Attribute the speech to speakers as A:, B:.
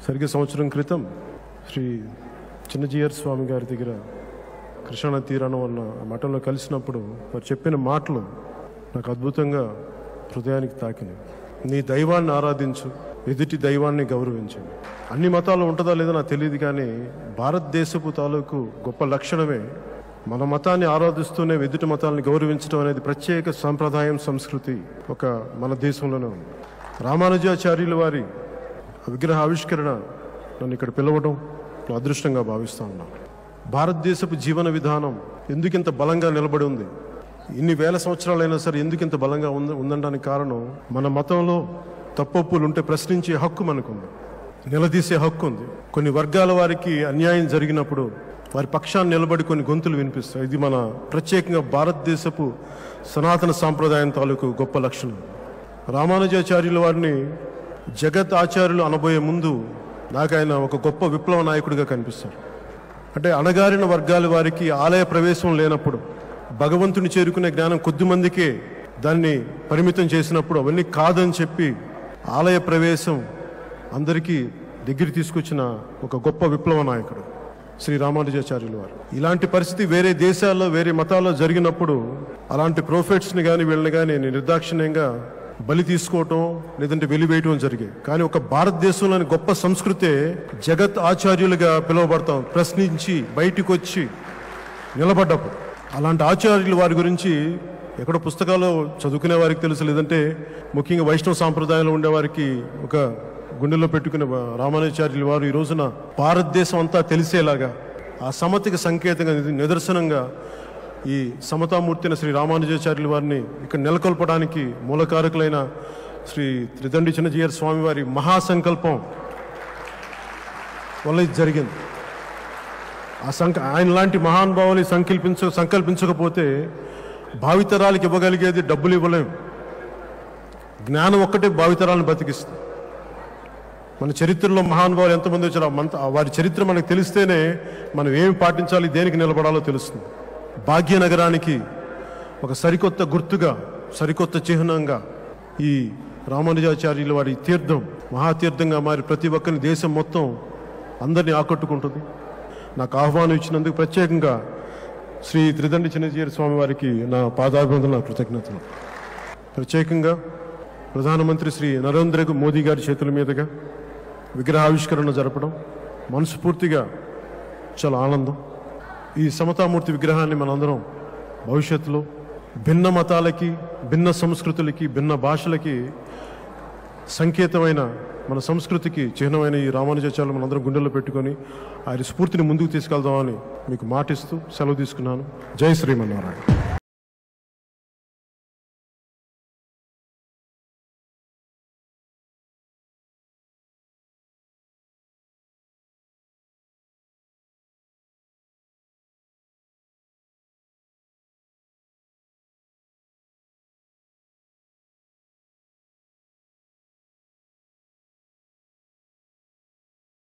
A: సరిగ్గా సంవత్సరం క్రితం శ్రీ చిన్నజీయర్ స్వామి గారి దగ్గర కృష్ణా తీరాన ఉన్న మఠంలో కలిసినప్పుడు వారు చెప్పిన మాటలు నాకు అద్భుతంగా హృదయానికి తాకినాయి. నీ దైవాన్ని ఆరాధించు, ఎదుటి దైవాన్ని గౌరవించు. అన్ని మతాలు ఉంటుందా లేదో నాకు తెలియదు, కానీ భారతదేశపు తాలూకు గొప్ప లక్షణమే మన మతాన్ని ఆరాధిస్తూనే ఎదుటి మతాలను గౌరవించడం అనేది ప్రత్యేక సంప్రదాయం, సంస్కృతి ఒక మన దేశంలోనే ఉంది. రామానుజాచార్యుల వారి విగ్రహ ఆవిష్కరణ నన్ను ఇక్కడ పిలవడం అదృష్టంగా భావిస్తూ ఉన్నాను. భారతదేశపు జీవన విధానం ఎందుకింత బలంగా నిలబడి ఉంది, ఇన్ని వేల సంవత్సరాలైనా సరే ఎందుకింత బలంగా ఉందనడానికి కారణం మన మతంలో తప్పొప్పులు ఉంటే ప్రశ్నించే హక్కు మనకుంది, నిలదీసే హక్కు ఉంది. కొన్ని వర్గాల వారికి అన్యాయం జరిగినప్పుడు వారి పక్షాన్ని నిలబడి కొన్ని గొంతులు వినిపిస్తాయి. ఇది మన ప్రత్యేకంగా భారతదేశపు సనాతన సాంప్రదాయం తాలూకు గొప్ప లక్షణం. రామానుజాచార్యుల వారిని జగత్ ఆచార్యులు అనబోయే ముందు నాకు ఆయన ఒక గొప్ప విప్లవ నాయకుడిగా కనిపిస్తారు. అంటే అణగారిన వర్గాల వారికి ఆలయ ప్రవేశం లేనప్పుడు, భగవంతుని చేరుకునే జ్ఞానం కొద్దిమందికే దాన్ని పరిమితం చేసినప్పుడు అవన్నీ కాదని చెప్పి ఆలయ ప్రవేశం అందరికీ దగ్గర తీసుకొచ్చిన ఒక గొప్ప విప్లవ నాయకుడు శ్రీ రామానుజాచార్యుల వారు. ఇలాంటి పరిస్థితి వేరే దేశాల్లో వేరే మతాల్లో జరిగినప్పుడు అలాంటి ప్రోఫెట్స్ని కానీ వీళ్ళని కానీ నిర్దాక్షిణ్యంగా బలి తీసుకోవటం లేదంటే వెలివేయటం జరిగాయి. కానీ ఒక భారతదేశంలోని గొప్ప సంస్కృతే జగత్ ఆచార్యులుగా పిలువబడతాం, ప్రశ్నించి బయటికి వచ్చి నిలబడ్డప్పుడు. అలాంటి ఆచార్యుల వారి గురించి ఎక్కడో పుస్తకాలు చదువుకునే వారికి తెలుసు, లేదంటే ముఖ్యంగా వైష్ణవ సాంప్రదాయంలో ఉండేవారికి ఒక గుండెల్లో పెట్టుకునే రామానుజాచార్యుల వారు ఈ రోజున భారతదేశం అంతా తెలిసేలాగా ఆ సమతకి సంకేతంగా నిదర్శనంగా ఈ సమతామూర్తిన శ్రీ రామానుజాచార్యుల వారిని ఇక్కడ నెలకొల్పడానికి మూలకారకులైన శ్రీ త్రిదండి చిన్నజీయర్ స్వామి వారి మహాసంకల్పం వల్ల ఇది జరిగింది. ఆయన లాంటి మహానుభావుని సంకల్పించకపోతే భావితరాలకు ఇవ్వగలిగేది డబ్బులు ఇవ్వలేము, జ్ఞానం ఒక్కటే భావితరాలను బతికిస్తుంది. మన చరిత్రలో మహానుభావులు ఎంతమంది వచ్చారో వారి చరిత్ర మనకు తెలిస్తేనే మనం ఏమి పాటించాలి, దేనికి నిలబడాలో తెలుస్తుంది. భాగ్యనగరానికి ఒక సరికొత్త గుర్తుగా, సరికొత్త చిహ్నంగా ఈ రామానుజాచార్యుల వారి తీర్థం మహాతీర్థంగా మారి ప్రతి ఒక్కరిని దేశం మొత్తం అందరినీ ఆకట్టుకుంటుంది. నాకు ఆహ్వానం ఇచ్చినందుకు ప్రత్యేకంగా శ్రీ త్రిదండి చిన్నజీయర్ స్వామి వారికి నా పాదాభివందన, కృతజ్ఞతలు. ప్రత్యేకంగా ప్రధానమంత్రి శ్రీ నరేంద్ర మోదీ గారి చేతుల మీదుగా విగ్రహావిష్కరణ జరపడం మనస్ఫూర్తిగా చాలా ఆనందం. ఈ సమతామూర్తి విగ్రహాన్ని మనందరం భవిష్యత్తులో భిన్న మతాలకి, భిన్న సంస్కృతులకి, భిన్న భాషలకి సంకేతమైన మన సంస్కృతికి చిహ్నమైన ఈ రామానుజాచార్యులు మనందరం గుండెల్లో పెట్టుకొని ఆయన స్ఫూర్తిని ముందుకు తీసుకెళ్దామని మీకు మాటిస్తూ సెలవు తీసుకున్నాను. జై శ్రీమన్నారాయణ.